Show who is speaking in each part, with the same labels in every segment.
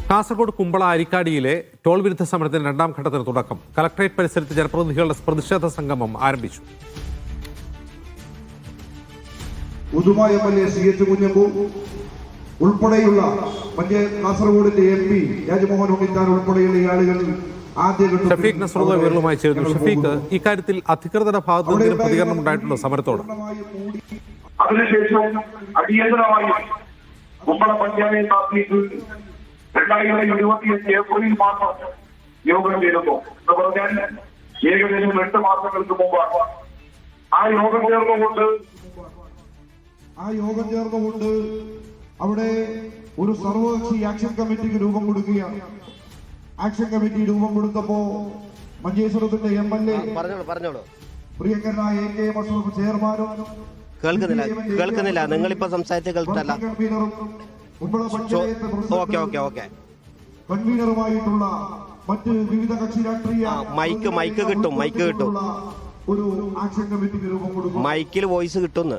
Speaker 1: Kasaragod Kumbla അരിക്കാടിയിലെ toll വിരുദ്ധ സമരത്തിന് രണ്ടാം ഘട്ടത്തിന് തുടക്കം. കളക്ടറേറ്റ് പരിസരത്ത് ജനപ്രതിനിധികളുടെ പ്രതിഷേധ സംഗമം ആരംഭിച്ചു.
Speaker 2: ഉദുമ എംഎൽഎ CH കുഞ്ഞമ്പു ഉൾപ്പെടെയുള്ള കാസർഗോഡിന്റെ MP രാജ്മോഹൻ ഉണ്ണിത്താൻ ഉൾപ്പെടെയുള്ള ആളുകൾ
Speaker 1: ഷഫീഖ് നസ്രുള്ള വിവരങ്ങളുമായി ചേരുന്നു. ഷഫീഖ്, ഇക്കാര്യത്തിൽ അധികൃതരുടെ ഭാഗത്തു നിന്ന് പ്രതികരണം ഉണ്ടായിട്ടുണ്ടോ സമരത്തോട്?
Speaker 3: അതിനുശേഷം അടിയന്തരമായി കുമ്പള പഞ്ചായത്ത് ആഫീസിൽ 2025 ഏപ്രിൽ മാസം യോഗം ചേരുന്നു എന്ന് പറഞ്ഞാൽ ഏകദേശം 8 മാസങ്ങൾക്ക് മുമ്പാണ്. ആ യോഗം ചേർന്നുകൊണ്ട് അവിടെ ഒരു സർവകക്ഷി ആക്ഷൻ കമ്മിറ്റിക്ക് രൂപം കൊടുക്കുകയാണ്. ആക്ഷൻ കമ്മിറ്റി രൂപം കൊടുത്തപ്പോ മഞ്ചേശ്വരത്തിന്റെ MLA പ്രിയങ്കരനായ AK മഷറഫ് ചെയർമാനും
Speaker 4: കേൾക്കുന്നില്ല. നിങ്ങളിപ്പോ സംസാരിച്ച് കേൾക്കല്ല.
Speaker 2: കൺവീനറുമായിട്ടുള്ള മറ്റ് വിവിധ കക്ഷി രാഷ്ട്രീയ
Speaker 4: മൈക്ക് കിട്ടും
Speaker 2: ഒരു ആക്ഷൻ കമ്മിറ്റിക്ക് രൂപം കൊടുക്കും.
Speaker 4: മൈക്കിൽ വോയിസ് കിട്ടുന്നു.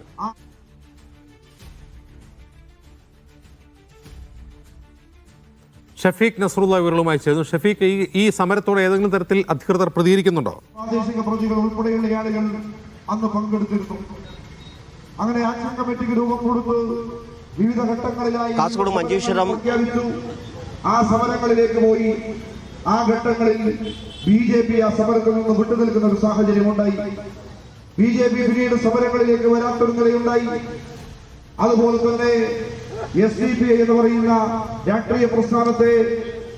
Speaker 1: ഷഫീഖ് നസ്രുള്ള വിവരങ്ങളുമായി ചേർന്നു. ഷഫീഖ്, ഈ സമരത്തോടെ ഏതെങ്കിലും തരത്തിൽ അധികൃതർ പ്രതികരിക്കുന്നുണ്ടോ?
Speaker 2: പ്രാദേശിക പ്രതികൾ ഉൾപ്പെടെയുള്ള ആളുകൾ അന്ന് പങ്കെടുത്തിരുന്നു. അങ്ങനെ ആക്ഷൻ കമ്മിറ്റിക്ക് രൂപം കൊടുത്ത് വിവിധ ഘട്ടങ്ങളിലായി
Speaker 4: കാസർഗോഡ് മഞ്ചേശ്വരം
Speaker 2: ആ സമരങ്ങളിലേക്ക് പോയി. ആ ഘട്ടങ്ങളിൽ BJP ആ സമരത്തിൽ നിന്ന് വിട്ടുനിൽക്കുന്ന ഒരു സാഹചര്യമുണ്ടായി. BJP പിന്നീട് സമരങ്ങളിലേക്ക് വരാത്തൊരു നിലയുണ്ടായി. അതുപോലെ തന്നെ SDPI എന്ന് പറയുന്ന രാഷ്ട്രീയ പ്രസ്ഥാനത്തെ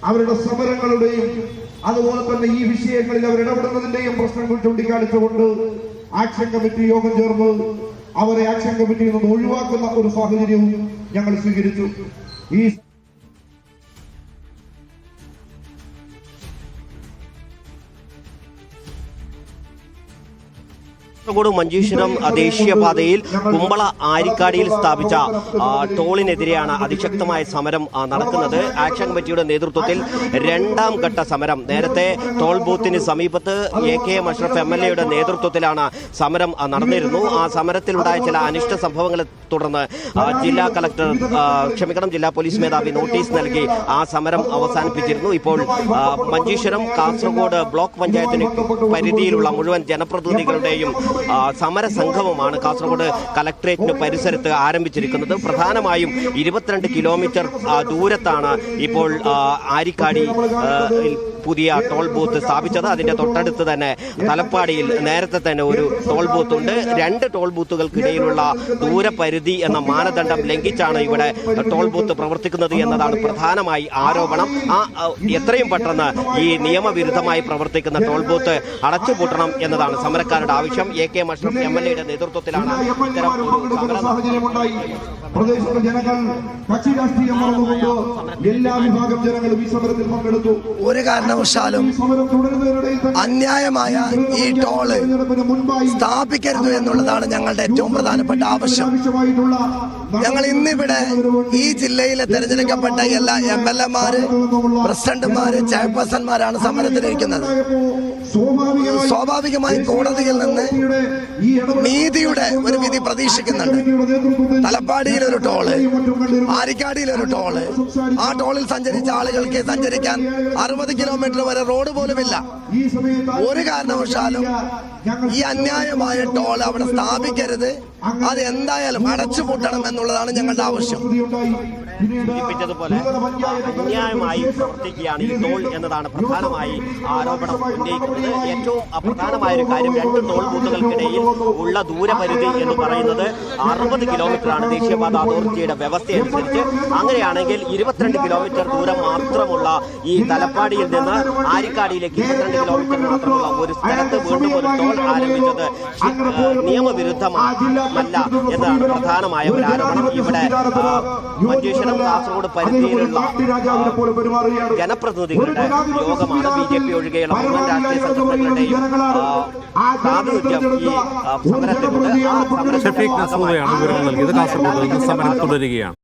Speaker 2: അവരുടെ സമരങ്ങളുടെയും അതുപോലെ തന്നെ ഈ വിഷയങ്ങളിൽ അവർ ഇടപെടുന്നതിന്റെയും പ്രശ്നങ്ങൾ ചൂണ്ടിക്കാണിച്ചുകൊണ്ട് ആക്ഷൻ കമ്മിറ്റി യോഗം ചേർന്ന് അവരെ ആക്ഷൻ കമ്മിറ്റിയിൽ നിന്ന് ഒഴിവാക്കുന്ന ഒരു സാഹചര്യവും ഞങ്ങൾ സ്വീകരിച്ചു. ഈ
Speaker 4: കാസർഗോഡ് മഞ്ചേശ്വരം ദേശീയപാതയിൽ കുമ്പള ആരിക്കാടിയിൽ സ്ഥാപിച്ച ടോളിനെതിരെയാണ് അതിശക്തമായ സമരം നടക്കുന്നത്. ആക്ഷൻ കമ്മിറ്റിയുടെ നേതൃത്വത്തിൽ രണ്ടാം ഘട്ട സമരം നേരത്തെ ടോൾ ബൂത്തിന് സമീപത്ത് AK മഷ്റഫ് MLA നേതൃത്വത്തിലാണ് സമരം നടന്നിരുന്നു. ആ സമരത്തിലുണ്ടായ ചില അനിഷ്ട സംഭവങ്ങളെ തുടർന്ന് ജില്ലാ പോലീസ് മേധാവി നോട്ടീസ് നൽകി ആ സമരം അവസാനിപ്പിച്ചിരുന്നു. ഇപ്പോൾ മഞ്ചേശ്വരം കാസർഗോഡ് ബ്ലോക്ക് പഞ്ചായത്തിന് പരിധിയിലുള്ള മുഴുവൻ ജനപ്രതിനിധികളുടെയും സമര സംഗമമാണ് കാസർഗോഡ് കളക്ടറേറ്റിന് പരിസരത്ത് ആരംഭിച്ചിരിക്കുന്നത്. പ്രധാനമായും 22 കിലോമീറ്റർ ദൂരത്താണ് ഇപ്പോൾ ആരിക്കാടി പുതിയ ടോൾ ബൂത്ത് സ്ഥാപിച്ചത്. അതിന്റെ തൊട്ടടുത്ത് തന്നെ തലപ്പാടിയിൽ നേരത്തെ തന്നെ ഒരു ടോൾ ബൂത്ത് ഉണ്ട്. 2 ടോൾ ബൂത്തുകൾക്കിടയിലുള്ള ദൂരപരിധി എന്ന മാനദണ്ഡം ലംഘിച്ചാണ് ഇവിടെ ടോൾ ബൂത്ത് പ്രവർത്തിക്കുന്നത് എന്നതാണ് പ്രധാനമായി ആരോപണം. എത്രയും പെട്ടെന്ന് ഈ നിയമവിരുദ്ധമായി പ്രവർത്തിക്കുന്ന ടോൾ ബൂത്ത് അടച്ചുപൂട്ടണം എന്നതാണ് സമരക്കാരുടെ ആവശ്യം. AK മഷ്റഫ് MLA നേതൃത്വത്തിലാണ് ഇത്തരം ഒരു
Speaker 2: സാഹചര്യമുണ്ടായി. പ്രദേശത്തെ ജനങ്ങൾ കക്ഷി രാഷ്ട്രീയം മറന്നുകൊണ്ട് എല്ലാ വിഭാഗം ജനങ്ങളും ഈ സമരത്തിൽ പങ്കെടുത്തു.
Speaker 5: ഒരു കാരണവശാലും അന്യായമായ ഈ ടോള് സ്ഥാപിക്കരുത് എന്നുള്ളതാണ് ഞങ്ങളുടെ ഏറ്റവും പ്രധാനപ്പെട്ട ആവശ്യം. ഞങ്ങൾ ഇന്നിവിടെ ഈ ജില്ലയിലെ തെരഞ്ഞെടുക്കപ്പെട്ട എല്ലാ MLA-മാര്, പ്രസിഡന്റുമാര്, ചെയർപേഴ്സൺമാരാണ് സമരത്തിലിരിക്കുന്നത്. സ്വാഭാവികമായും കോടതിയിൽ നിന്ന് നീതിയുടെ ഒരു വിധി പ്രതീക്ഷിക്കുന്നുണ്ട്. തലപ്പാടിയിലൊരു ടോള്, ആരിക്കാടിയിലൊരു ടോള്, ആ ടോളിൽ സഞ്ചരിച്ച ആളുകൾക്ക് സഞ്ചരിക്കാൻ 60 കിലോമീറ്റർ വരെ റോഡ് പോലുമില്ല. ഒരു കാരണവശാലും ഈ അന്യായമായ ടോൾ അവിടെ സ്ഥാപിക്കരുത്. അത് എന്തായാലും അടച്ചുപൂട്ടണം എന്നുള്ളതാണ് ഞങ്ങളുടെ ആവശ്യം.
Speaker 4: സൂചിപ്പിച്ചതുപോലെ അന്യായമായി പ്രവർത്തിക്കുകയാണ് ഈ ടോൾ എന്നതാണ് പ്രധാനമായി ആരോപണം ഉന്നയിക്കുന്നത്. ഏറ്റവും പ്രധാനമായ ഒരു കാര്യം, 2 ടോൾ ബൂത്തുകൾക്കിടയിൽ ഉള്ള ദൂരപരിധി എന്ന് പറയുന്നത് 60 കിലോമീറ്ററാണ് ദേശീയപാത അതോറിറ്റിയുടെ വ്യവസ്ഥയനുസരിച്ച്. അങ്ങനെയാണെങ്കിൽ 22 കിലോമീറ്റർ ദൂരം മാത്രമുള്ള ഈ തലപ്പാടിയിൽ നിന്ന് ആരിക്കാടിയിലേക്ക് 22 കിലോമീറ്റർ മാത്രമുള്ള ഒരു സ്ഥലത്ത് വീണ്ടും ഒരു ടോൾ ആരംഭിച്ചത് നിയമവിരുദ്ധമല്ല എന്നതാണ് പ്രധാനമായ ഒരു ആരോപണം. ഇവിടെ മഞ്ചേശ്വരം കാസർഗോഡ് പരിധിയിലുള്ള ജനപ്രതിനിധികളുടെ യോഗമാണ്. BJP ഒഴികെയുള്ള മുഴുവൻ രാഷ്ട്രീയ സംഘടനകളുടെയും പ്രാതിനിധ്യം ഈ സമരത്തിലുണ്ട്.
Speaker 1: ഷഫീഖ് നസ്രുള്ളയാണ് വിവരങ്ങൾ നൽകിയത്. കാസർഗോഡ് സമരം തുടരുകയാണ്.